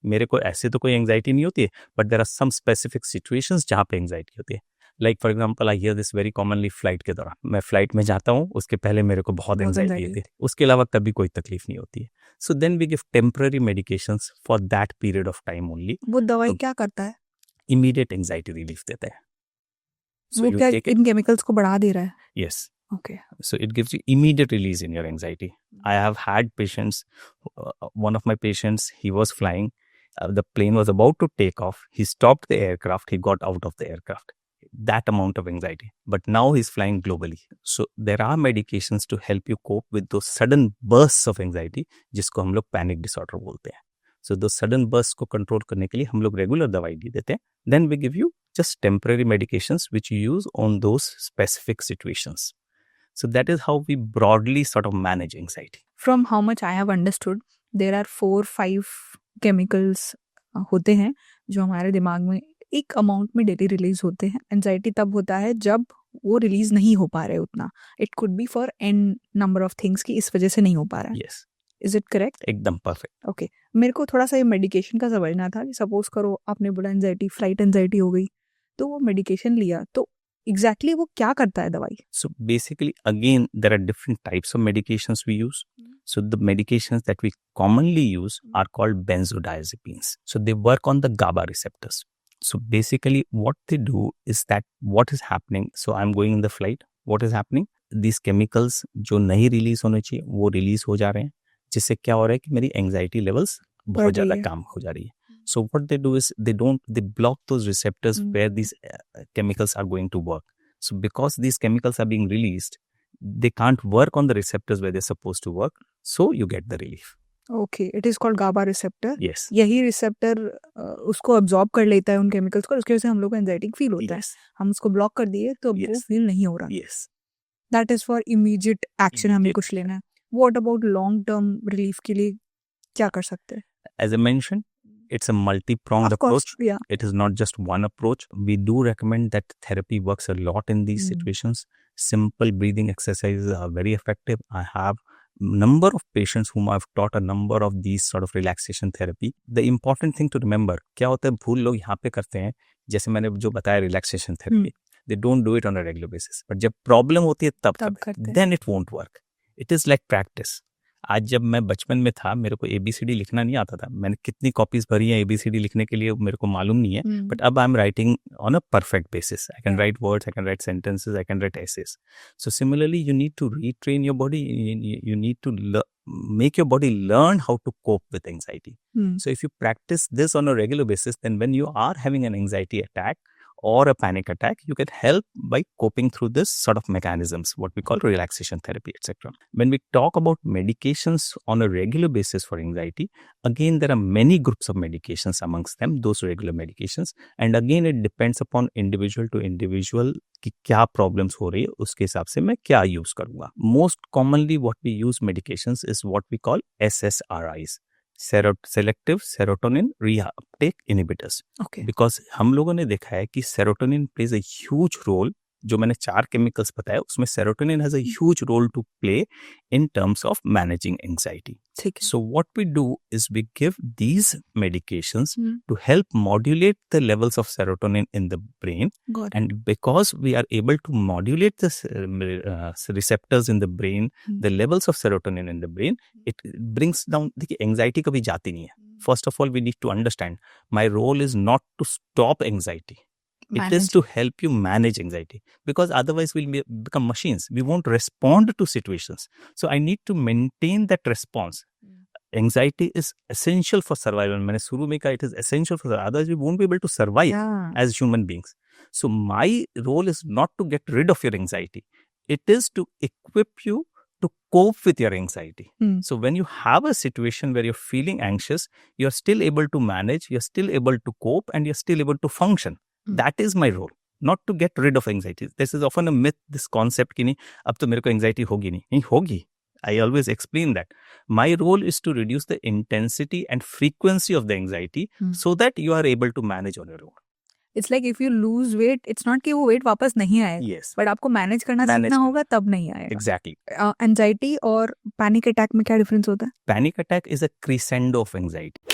मेरे को ऐसे तो कोई एंग्जाइटी नहीं होती है, but there are some specific situations जहाँ पे एंग्जाइटी होती है. Like for example I hear this very commonly flight के दौरान. मैं फ्लाइट में जाता हूँ, उसके पहले मेरे को बहुत एंग्जाइटी होती है, उसके अलावा कभी कोई तकलीफ नहीं होती है. So then we give temporary medications for that period of time only. वो दवाई क्या करता है? इमीडिएट एंग्जाइटी रिलीफ देता है. वो क्या इन केमिकल्स को बढ़ा दे रहा है? Yes. Okay. So it gives you immediate release in your anxiety. I have had patients, one of my patients, he was flying, the plane was about to take off, he stopped the aircraft, he got out of the aircraft. That amount of anxiety. But now he's flying globally. So there are medications to help you cope with those sudden bursts of anxiety, जिसको हम लोग panic disorder बोलते हैं. So those sudden bursts को control करने के लिए हम लोग regular दवाई नहीं देते हैं. Then we give you just temporary medications which you use on those specific situations. So that is how we broadly sort of manage anxiety. From how much I have understood, there are 4-5 chemicals होते हैं जो हमारे दिमाग में एक amount में daily release होते हैं. एंजाइटी तब होता है जब वो रिलीज नहीं हो पा रहे उतना. It could be for an number of things की इस वजह से नहीं हो पा रहा है. Yes. Is it correct? एकदम परफेक्ट. ओके. मेरे को थोड़ा सा ये मेडिकेशन का समझना था कि सपोज करो आपने बोला एंजाइटी, फ्लाइट एंजाइटी हो गई, तो वो मेडिकेशन लिया तो exactly वो क्या करता है दवाई? So basically again there are different types of medications we use. So the medications that we commonly use are called benzodiazepines. So they work on the GABA receptors. So basically what they do is that what is happening, so I'm going in the flight, what is happening, these chemicals जो नहीं release होने चाहिए वो release हो जा रहे हैं, जिससे क्या हो रहा है कि मेरी एंजाइटी लेवल्स बहुत ज़्यादा कम हो जा रही है. So what they do is they block those receptors where these chemicals are going to work. So because these chemicals are being released, they can't work on the receptors where they're supposed to work. So you get the relief. Okay, it is called GABA receptor. Yes. यही receptor उसको absorb कर लेता है उन chemicals को, उसकी वजह से हम लोग को एंजाइटी फील होता है. हम उसको ब्लॉक कर दिए तो वो फील नहीं हो रहा. Yes. That is for immediate action हमें कुछ लेना है. What about long term relief के लिए क्या कर सकते हैं? As I mentioned, it's a multi-pronged approach. Yeah. It is not just one approach. We do recommend that therapy works a lot in these situations. Simple breathing exercises are very effective. I have number of patients whom I've taught a number of these sort of relaxation therapy. The important thing to remember, क्या होता है भूल लोग यहाँ पे करते हैं, जैसे मैंने जो बताया relaxation therapy, they don't do it on a regular basis. But जब problem होती है तब करते हैं. Then it won't work. It is like practice. आज जब मैं बचपन में था मेरे को ABCD लिखना नहीं आता था. मैंने कितनी कॉपीज भरी हैं ABCD लिखने के लिए मेरे को मालूम नहीं है. बट अब I am writing on a perfect basis. I can write words, I can write sentences, I can write essays. So similarly you need to retrain your body. You need to make your body learn how to cope with anxiety. So if you practice this on a regular basis, then when you are having an anxiety attack or a panic attack, you can help by coping through this sort of mechanisms, what we call relaxation therapy, etc. When we talk about medications on a regular basis for anxiety, again, there are many groups of medications amongst them, those regular medications. And again, it depends upon individual to individual कि क्या problems हो रही है, उसके हिसाब से मैं क्या use करूँगा. Most commonly, what we use medications is what we call SSRIs. Selective serotonin reuptake inhibitors. Okay. Because हम लोगों ने देखा है कि serotonin plays a huge role. जो मैंने 4 केमिकल्स बताया उसमें serotonin has a huge role to play in terms of managing anxiety. So what we do is we give these medications to help modulate the levels of serotonin in the brain. And because we are able to modulate the receptors in the brain, the levels of serotonin in the brain, it brings down. देखिए anxiety कभी जाती नहीं है. First of all, we need to understand my role is not to stop anxiety. It is to help you manage anxiety, because otherwise we'll become machines. We won't respond to situations. So I need to maintain that response. Anxiety is essential for survival. मैंने शुरू में कहा it is essential for survival. Otherwise we won't be able to survive as human beings. So my role is not to get rid of your anxiety. It is to equip you to cope with your anxiety. So when you have a situation where you're feeling anxious, you're still able to manage, you're still able to cope, and you're still able to function. That is my role, not to get rid of anxiety. This is often a myth, this concept कि नहीं अब तो मेरे को anxiety होगी नहीं होगी. I always explain that. My role is to reduce the intensity and frequency of the anxiety so that you are able to manage on your own. It's like if you lose weight, it's not कि वो weight वापस नहीं आएगा. Yes. But आपको manage करना सीखना होगा तब नहीं आएगा. Exactly. Anxiety और panic attack में क्या difference होता है? Panic attack is a crescendo of anxiety.